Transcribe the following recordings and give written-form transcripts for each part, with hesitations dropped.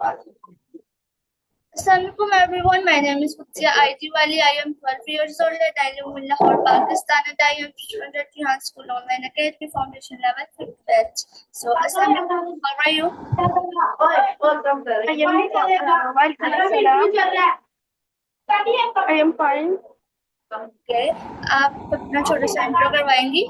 Assalamualaikum everyone, my name is Qudsiya IT Wali. I am 12 years old and I live in Lahore, Pakistan, and I am student at Rehan School Online Academy Foundation Level 5th batch. So, Assalamualaikum, how are you? I am fine. Okay, आप अपना छोटा सा intro करवाएंगी?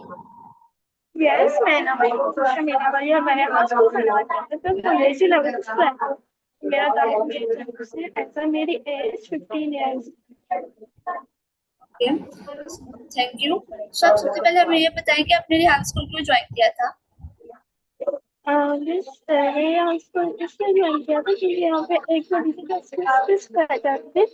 Yes, मैंने social media पर यह मैंने आज को कॉलेज लेवल पर मेरा टारगेट से ऐसा मेरी age 15 years. Okay, thank you. So, आप सबसे पहले हमें ये बताएं कि आपने रिहान स्कूल क्यों ज्वाइन किया था? मैंने आज को इसलिए ज्वाइन किया था क्योंकि यहाँ पे एक तरीके का स्किल्स कराए जाते थे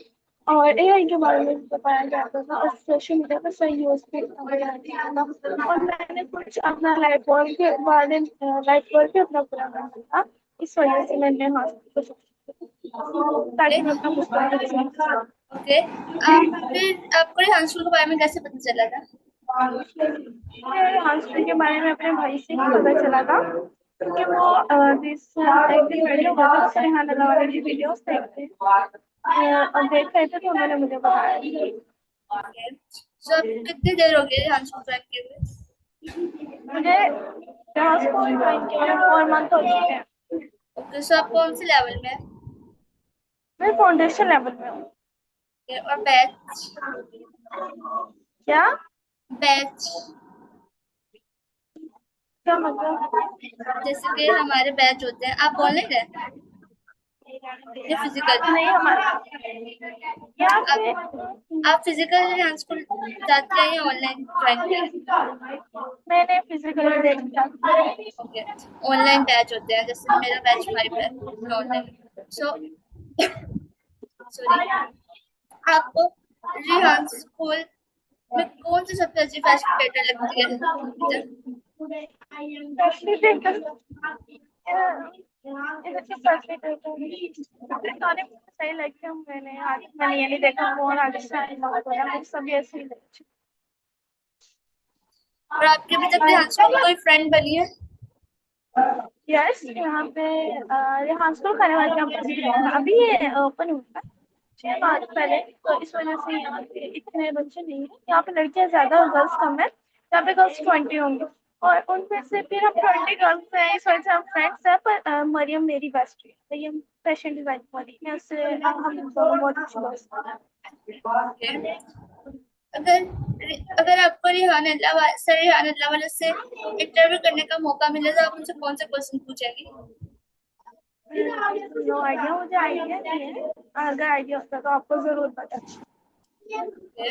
और एआई के बारे में बताया जाता था और सोशल मीडिया पर सही यूज भी किया जाता था और मैंने कुछ अपना लाइफ वर्क के बारे अपना पूरा करना था। इस वजह से मैंने ताकि मैं अपना कुछ ओके, आपको रिहान स्कूल के बारे में कैसे पता चला था? हॉस्टल के बारे में अपने भाई से पता चला था क्योंकि वो एक दिन वीडियो वाले की वीडियोस देखते हैं और देख रहे थे तो उन्होंने मुझे बताया। ओके, सो आप कितनी देर हो गई रिहान स्कूल ज्वाइन किए हुए? मुझे यहाँ स्कूल ज्वाइन किया 4 मंथ हो चुके हैं। ओके, सो आप कौन से लेवल में हैं? मैं फाउंडेशन लेवल में हूँ। ओके, और बैच? क्या बैच क्या मतलब? जैसे कि हमारे बैच होते हैं, आप ऑनलाइन है या फिजिकल? नहीं हमारे यहाँ पे आप फिजिकल रिहान स्कूल जाते हैं या ऑनलाइन ज्वाइन किया? मैंने फिजिकल देखा। ओके, ऑनलाइन बैच होते हैं, जैसे मेरा बैच 5 है, मैं ऑनलाइन। सो सॉरी, आपको रिहान स्कूल में कौन सी सबसे अच्छी फैसिलिटी लगती है? सही लगते हैं। मैंने ये नहीं देखा कौन आगे सभी ऐसे ही लगते। और आपके अभी तक रिहान स्कूल में कोई फ्रेंड बनी है? यस, यहाँ पे यहाँ स्कूल खाने कैंपस अभी ये ओपन हुआ है 6 माह पहले, तो इस वजह से यहाँ पे इतने बच्चे नहीं है। यहाँ पे लड़कियाँ ज्यादा और गर्ल्स कम है। यहाँ पे गर्ल्स 20 होंगे और उनमें से फिर हम 20 गर्ल्स हैं, इस वजह से हम फ्रेंड्स हैं। पर मरियम मेरी बेस्ट है, मरियम फैशन डिजाइन वाली, मैं उससे हम दोनों बहुत अच्छी दोस्त ओके, हैं। अगर अगर आपको रिहान अल्लाह वाले से इंटरव्यू करने का मौका मिले तो आप उनसे कौन से क्वेश्चन पूछेंगी? नो आइडिया, मुझे आइडिया नहीं है। अगर आइडिया होता तो आपको जरूर पता। ओके,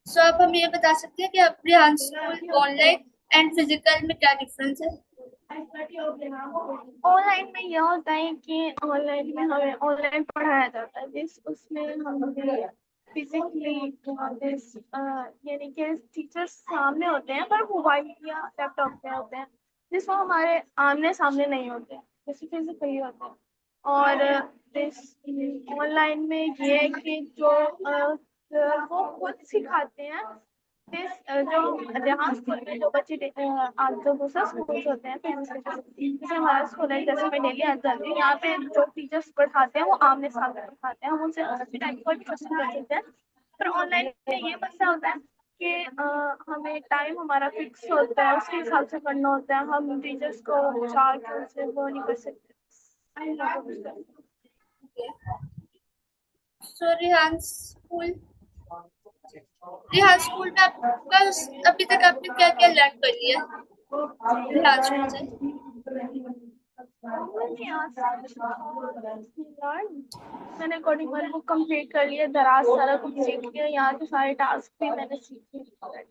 सो आप हमें ये बता सकते हैं कि आप Rihan school online and physical में क्या डिफरेंस है? ऑनलाइन में यह होता है कि ऑनलाइन में हमें ऑनलाइन पढ़ाया जाता है, जिस उसमें हम फिजिकली यानी कि टीचर्स सामने होते हैं पर मोबाइल या लैपटॉप पे होते हैं, जिसको हमारे आमने सामने नहीं होते हैं, जैसे फिजिकली होते हैं। और ऑनलाइन में ये है कि जो वो खुद सिखाते हैं। जो जहाँ स्कूल में जो बच्चे आज जो दूसरा स्कूल होते हैं फिर जैसे हमारा स्कूल है, जैसे मैं डेली आ जाती हूँ, यहाँ पे जो टीचर्स पढ़ाते हैं वो आमने सामने पढ़ाते हैं, हम उनसे उसी टाइम कोई भी क्वेश्चन कर सकते हैं। पर ऑनलाइन में ये मसला होता है कि हमें टाइम हमारा फिक्स होता है, उसके हिसाब से पढ़ना होता है। हम टीचर्स को चाह के उनसे वो नहीं कर सकते। सो रिहान स्कूल में आपका अभी तक आपने क्या क्या लर्न कर लिया रिहान स्कूल से? मैंने कोडिंग वाली बुक कंप्लीट कर लिया, दराज सारा कुछ सीख लिया, यहाँ के सारे टास्क भी मैंने सीख लिए।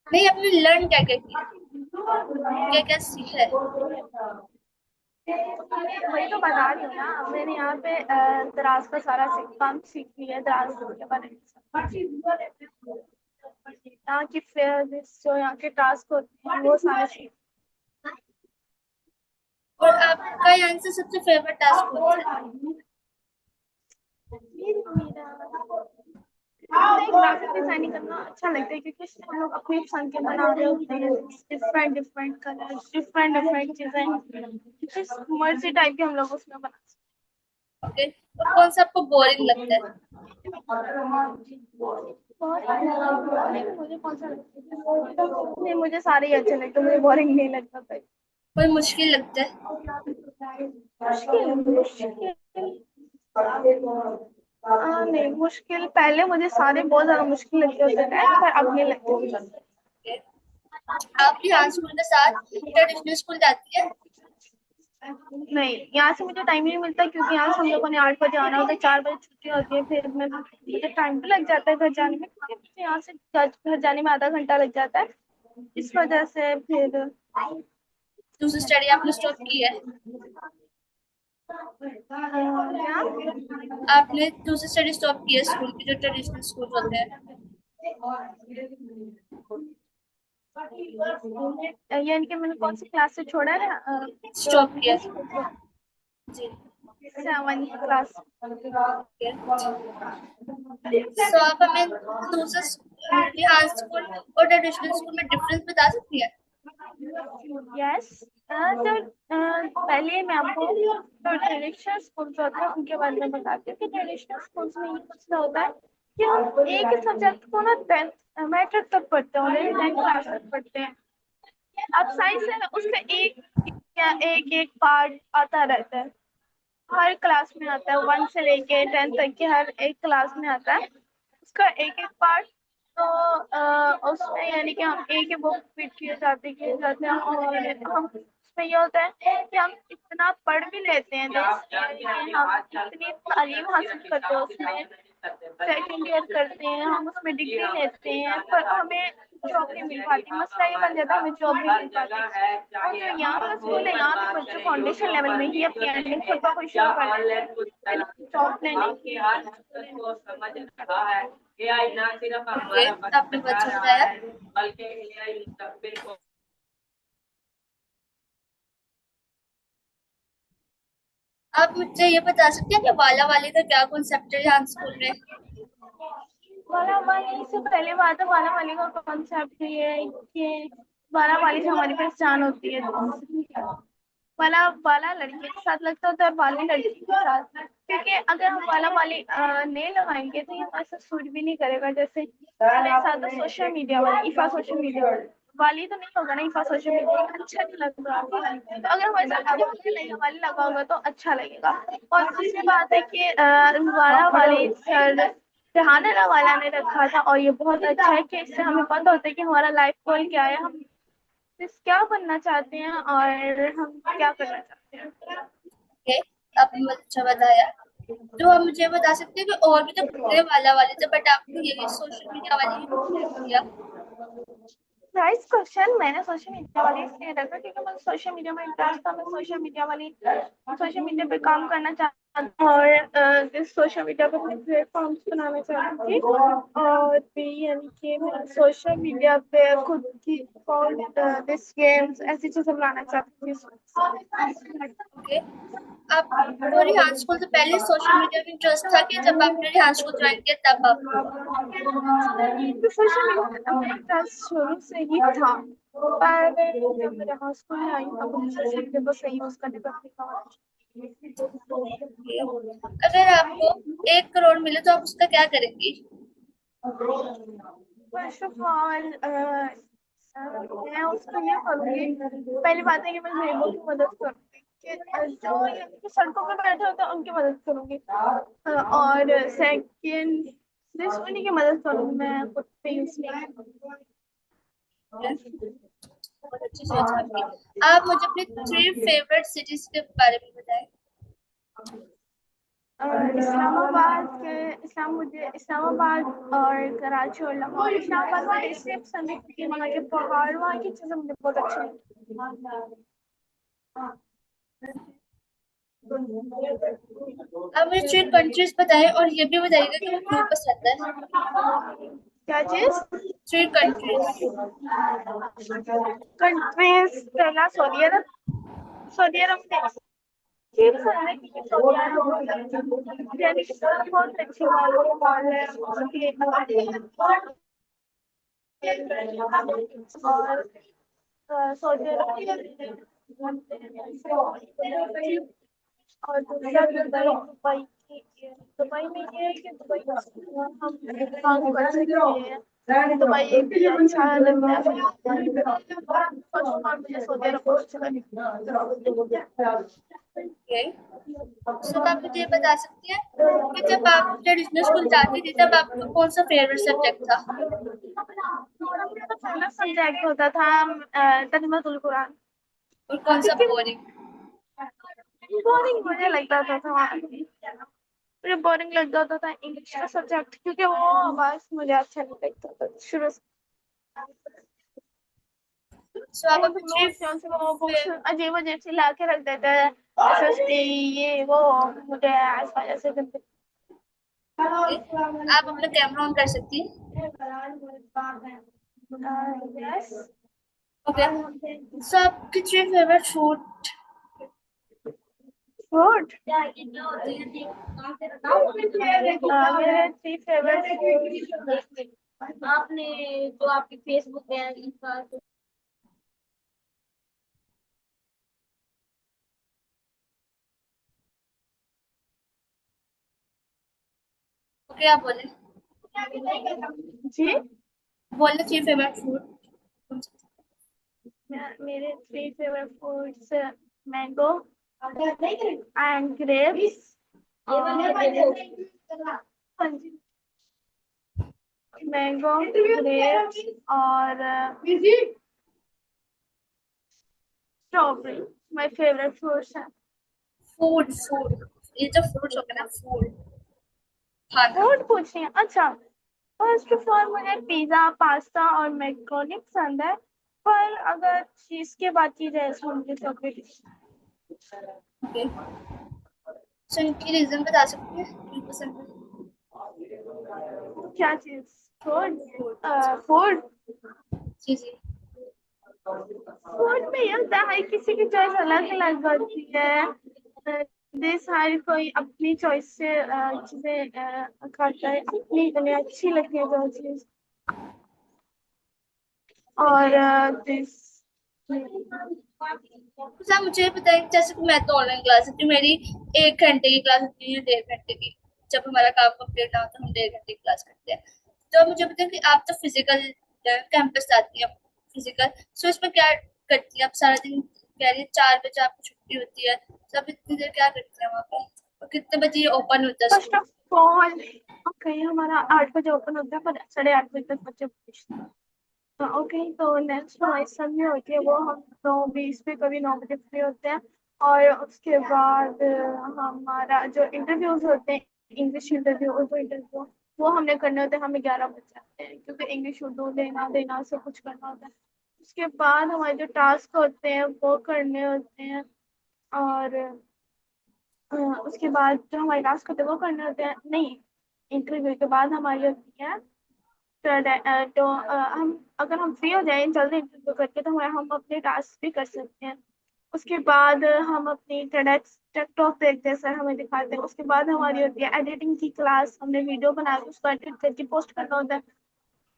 नहीं, आपने लर्न क्या क्या किया, क्या क्या सीखा है? वही तो बता रही हूँ ना, मैंने यहाँ पे दराज का सारा काम सीख लिया, दराज के बारे में। यहाँ की जो यहाँ के टास्क होते हैं वो सारे सीख। और आपका यहाँ से सबसे फेवरेट टास्क कौन सा है? ग्राफिक डिजाइनिंग करना अच्छा लगता है क्योंकि इसमें हम लोग अपने पसंद के बना रहे होते हैं, different different colour, different different design, जिस मर्जी टाइप के हम लोग उसमें बना सकते ओके, और कौन सा आपको बोरिंग लगता है? मुझे कौन सा लगता है? नहीं, मुझे सारे ही अच्छे लगते हैं, मुझे बोरिंग नहीं लगता कोई। कोई मुश्किल लगता है? मुश्किल मुश्किल नहीं, मुश्किल पहले मुझे सारे बहुत ज्यादा मुश्किल लगते होते थे, पर अब नहीं लगते मुझे। Okay. आप यहाँ स्कूल के साथ ट्रेडिशनल स्कूल जाती है? नहीं, यहाँ से मुझे टाइम नहीं मिलता, क्योंकि यहाँ से हम लोगों ने 8 बजे आना होता है, 4 बजे छुट्टी होती है, फिर मैं मुझे टाइम तो लग जाता है घर जाने में, क्योंकि मुझे यहाँ से घर जाने में आधा घंटा लग जाता है, इस वजह से फिर दूसरी स्टडी आपने स्टॉप की है? क्या। आपने दूसरी स्टडी स्टॉप की है स्कूल की, जो ट्रेडिशनल स्कूल होते हैं? यानी कि मैंने कौन सी क्लास से छोड़ा है जो स्टॉप किया? जी। 7th class. सो आप हमें दूसरे यहाँ स्कूल और ट्रेडिशनल स्कूल में डिफरेंस बता सकती है? यस। तो पहले मैं आपको तो ट्रेडिशनल स्कूल्स होते हैं उनके बारे में बताती हूँ कि ट्रेडिशनल स्कूल्स में ये कुछ होता है कि हम एक ही सब्जेक्ट को ना 10th मैट्रिक तक पढ़ते हैं, ऑलरेडी 10th क्लास तक पढ़ते हैं। अब साइंस है ना, उसका एक या एक एक पार्ट आता रहता है, हर क्लास में आता है, 1 से लेके 10 तक के हर एक क्लास में आता है उसका एक एक पार्ट। तो उसमें यानी कि हम एक ही बुक फिट किए जाते हैं, और हम उसमें ये होता है कि हम इतना पढ़ भी लेते हैं, यानी कि हम इतनी तालीम हासिल करते हैं उसमें, सेकंड ईयर करते हैं हम, उसमें डिग्री लेते हैं, पर हमें जॉब नहीं मिल पाती, मसला ये बन जाता है, हमें जॉब नहीं मिल पाती। और जो यहाँ का स्कूल है, यहाँ पे बच्चे फाउंडेशन लेवल में ही अपनी अर्निंग खुद ब खुद शुरू कर लेते हैं, जॉब लेने की। ओके, आपने बहुत अच्छा बताया। आप मुझे ये बता सकते हैं कि वाला वाली का क्या कॉन्सेप्ट है यहाँ स्कूल में? वाला वाली से पहले बात है, वाला वाली का कॉन्सेप्ट ये है कि वाला वाली से हमारी पहचान होती है। वाला वाला लड़के के साथ लगता होता है, वाली लड़की के साथ, क्योंकि अगर हम वाला वाली नहीं लगाएंगे तो ये हमारे साथ सूट भी नहीं करेगा। जैसे मेरे साथ तो सोशल मीडिया वाली, इफा सोशल मीडिया वाली तो नहीं होगा ना, इफा सोशल मीडिया अच्छा नहीं लगता। तो अगर हमारे साथ वाली लगा होगा तो अच्छा लगेगा। और दूसरी बात है कि वाला वाली सर जहानारा वाला ने रखा था, और ये बहुत अच्छा है कि इससे हमें पता होता है कि हमारा लाइफ गोल क्या है, हम क्या बनना चाहते हैं और हम क्या करना चाहते हैं। ओके, आपने बहुत अच्छा बताया। तो आप मुझे बता सकते हैं कि और भी तो कितने वाला वाले थे, बट आपने यही सोशल मीडिया वाली ही select किया? Nice question. मैंने सोशल मीडिया वाली इसलिए रखा क्योंकि मुझे सोशल मीडिया में इंटरेस्ट था, मैं सोशल मीडिया पे काम करना चाहती हूँ, और इस सोशल मीडिया पे प्लेटफॉर्म्स बनाना चाहती थी, और भी यानी कि मैं सोशल मीडिया पे खुद की दिस गेम्स ऐसी चीजें बनाना चाहती थी। ओके, आपको रिहान स्कूल से पहले सोशल मीडिया में इंटरेस्ट था कि जब आपने रिहान स्कूल ज्वाइन किया तब आपको? सोशल मीडिया में इंटरेस्ट शुरू से ही था, पर जब मैं यहाँ स्कूल में आई तब मुझे सोशल मीडिया को सही यूज करने का तरीका। ओके, अगर आपको 1 करोड़ मिले तो आप उसका क्या करेंगी? फर्स्ट ऑफ ऑल मैं उसको ये करूँगी, पहली बात है कि मैं गरीबों की मदद करूँगी, कि जो यानी कि सड़कों पे बैठे होते हैं उनकी मदद करूँगी। और सेकंड दिस उन्हीं की मदद करूँगी, मैं खुद पे यूज नहीं। बहुत अच्छी सोच है आपकी। आप मुझे अपनी 3 फेवरेट सिटीज के बारे में बताएं। मुझे इस्लामाबाद और कराची और लाहौर। इस्लामाबाद मुझे इसलिए पसंद है क्योंकि वहाँ के पहाड़, वहाँ की चीज़ें मुझे बहुत अच्छी लगती आप मुझे 3 कंट्रीज बताएं और ये भी बताइएगा कि वो क्यों पसंद है। हैं। क्या चीज़? 3 कंट्रीज। कंट्रीज, पहला सऊदी अरब। सऊदी अरब में ये पसंद है क्योंकि सऊदी अरब यानी कि बहुत अच्छी माहौल है, और सऊदी अरब और दूसरा दुबई की, दुबई में ये है कि दुबई में हम काम कर सकते हैं। दुबई एक भी अच्छा लगता है और मुझे सऊदी अरब बहुत अच्छा लगता है। ओके, सो आप मुझे ये बता सकती हैं कि जब आप ट्रेडिशनल स्कूल जाती थी तब आपका कौन सा फेवरेट सब्जेक्ट था? पहला सब्जेक्ट होता था तर्जुमातुल कुरान। और कौन सा क्योंकि बोरिंग? बोरिंग मुझे लगता था मुझे बोरिंग लग जाता था इंग्लिश का सब्जेक्ट, क्योंकि वो बस मुझे अच्छा नहीं लगता था शुरू से। सो आप अपने थ्री क्योंकि वो बुक्स अजीब अजीब सी ला के रख देते हैं, SST ये वो, मुझे इस वजह से गंदे। आप अपना कैमरा ऑन कर सकती हैं? यस। ओके, सो आपकी थ्री फेवरेट फूड? फूड जी। मेरे थ्री फेवरेट आपने जो आपके फेसबुक पे है इंस्टा ओके, आप बोले जी। बोले थ्री फेवरेट फूड। मेरे three favourite foods mango and grapes. हाँ जी, मैंगो ग्रेप्स और स्ट्रॉबेरी माय फेवरेट फ्रूट्स हैं। फूड फूड, ये तो फ्रूट्स हो गए ना, फूड खाना। फूड पूछिए, अच्छा। फर्स्ट ऑफ ऑल मुझे पिज्ज़ा पास्ता और मैक्रोनी पसंद है, पर अगर चीज़ की बात की जाए तो मुझे चॉकलेट। ओके, सो इनकी रीजन बता सकती हैं क्यों पसंद है? क्या चीज़? फूड। फूड। फूड जी जी। फूड में ये होता है किसी की चॉइस अलग अलग होती है। दिस हर कोई अपनी चॉइस से चीजें खाता है, अपनी इतनी अच्छी लगती है जो चीज। और दिस तो आप मुझे बताएं, जैसे कि मैं तो ऑनलाइन क्लास होती हूँ मेरी, 1 घंटे की क्लास होती है, 1.5 घंटे की। जब हमारा काम कंप्लीट ना हो तो हम 1.5 घंटे की क्लास करते हैं। तो आप मुझे बताएं कि आप तो फिजिकल कैंपस जाती हैं, फिजिकल, सो इसमें क्या करती हैं आप सारा दिन? कह रही है 4 बजे आपको छुट्टी होती है, तो आप इतनी देर क्या करती हैं वहाँ पे, और कितने बजे ये ओपन होता है first school? Of all okay, हमारा 8 बजे ओपन होता है पर 8:30 बजे तक बच्चे पहुंचते हैं। ओके, तो नेक्स्ट हमारी समय होती है वो हम 9:20 पे कभी 9 बजे फ्री होते हैं। और उसके बाद हमारा जो इंटरव्यूज होते हैं, इंग्लिश इंटरव्यू उर्दू इंटरव्यू, वो हमने करने होते हैं। हमें 11 बज जाते हैं क्योंकि इंग्लिश उर्दू लेना देना सब कुछ करना होता है। उसके बाद हमारे जो टास्क होते हैं वो करने होते हैं। और उसके बाद जो हमारे टास्क होते हैं वो करने होते हैं, नहीं, इंटरव्यू के बाद हमारी होती है तो हम अगर हम फ्री हो जाए जल्दी इंटरव्यू करके तो हम अपने टास्क भी कर सकते हैं। उसके बाद हम अपनी टेकटॉक देखते हैं, सर हमें दिखाते हैं। उसके बाद हमारी होती है एडिटिंग की क्लास, हमने वीडियो बना के उसको एडिट करके पोस्ट करना होता है।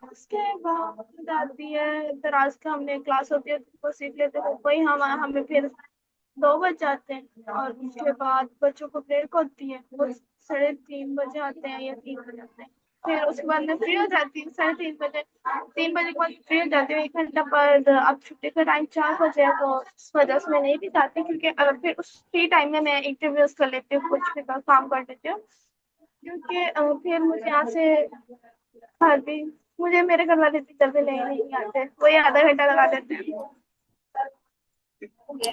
उसके बाद आती है दराज का, हमने क्लास होती है तो सीख लेते हैं, वही हम हमें फिर 2 बज जाते हैं। और उसके बाद बच्चों को ब्रेक होती है, वो 3:30 बजे आते हैं या 3 बजे आते हैं। फिर उसके बाद मैं फ्री हो जाती हूँ 3:30 बजे। 3 बजे के बाद फ्री हो जाती हूँ 1 घंटा पर। अब छुट्टी का टाइम 4 बजे है तो इस वजह से मैं नहीं भी जाती, क्योंकि फिर उस फ्री टाइम में मैं इंटरव्यूज कर लेती हूँ, कुछ भी काम कर लेती हूँ। क्योंकि फिर मुझे यहाँ से घर भी, मुझे मेरे घर वाले इतनी जल्दी नहीं आते, वही आधा घंटा लगा देते हैं। ओके,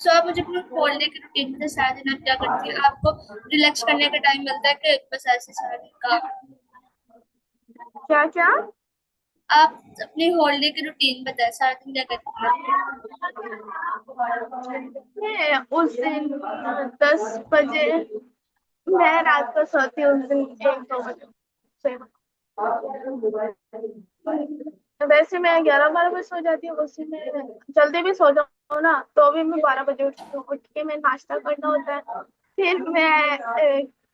सो आप मुझे अपने हॉलीडे की रूटीन में सारा दिन आप क्या करती हैं? आपको रिलैक्स करने का टाइम मिलता है कि बस ऐसे सारा दिन काम? क्या क्या? आप अपनी हॉलीडे की रूटीन बताएं, सारा दिन क्या करती हैं? मैं उस दिन 10 बजे, मैं रात को सोती हूँ उस दिन 1-2 बजे से। वैसे मैं 11-12 बजे सो जाती हूँ, उसी में जल्दी भी सो जाऊँ ना तो भी मैं 12 बजे उठती हूँ। उठ के मैं नाश्ता करना होता है, फिर मैं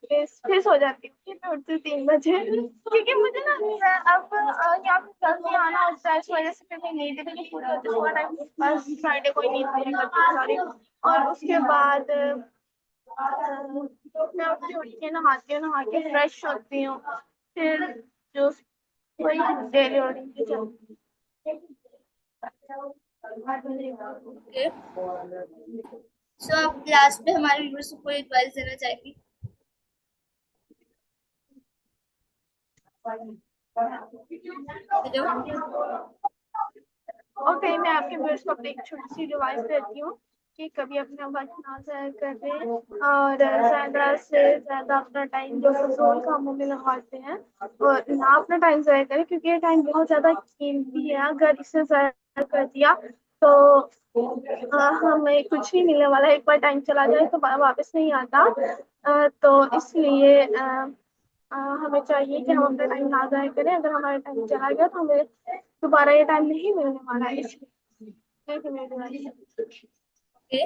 फिर सो जाती हूँ। फिर मैं उठती हूँ 3 बजे, क्योंकि मुझे ना अब यहाँ पे जल्दी आना होता है, इस वजह से फिर मैं नींद भी नहीं पूरी होती सुबह टाइम। बस फ्राइडे को ही नींद पूरी करती हूँ, सॉरी। और उसके बाद मैं उठ के नहाती हूँ, नहा के फ्रेश होती हूँ, फिर जो वही डेली रूटीन की चलती ओके, सो आप लास्ट में हमारे व्यूअर्स को कोई एडवाइस देना चाहेंगी? हेलो। ओके, मैं आपके व्यूअर्स को अपनी एक छोटी सी एडवाइस देती हूँ कि कभी अपना वक्त ना ज़ाया करें और ज़्यादा से ज़्यादा अपना टाइम जो फिजूल कामों में लगाते हैं और ना अपना टाइम ज़ाया करें, क्योंकि ये टाइम बहुत ज़्यादा कीमती है। अगर इसे ज़ाया कर दिया तो हमें कुछ नहीं मिलने वाला। एक बार टाइम चला जाए तो वापस नहीं आता। तो इसलिए हमें चाहिए कि हम अपना टाइम ना ज़ाया करें। अगर हमारा टाइम चला गया तो हमें दोबारा ये टाइम नहीं मिलने वाला है, इसलिए ये मेरी advice है। Okay,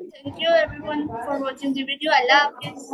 thank you everyone for watching the video. Allah Hafiz.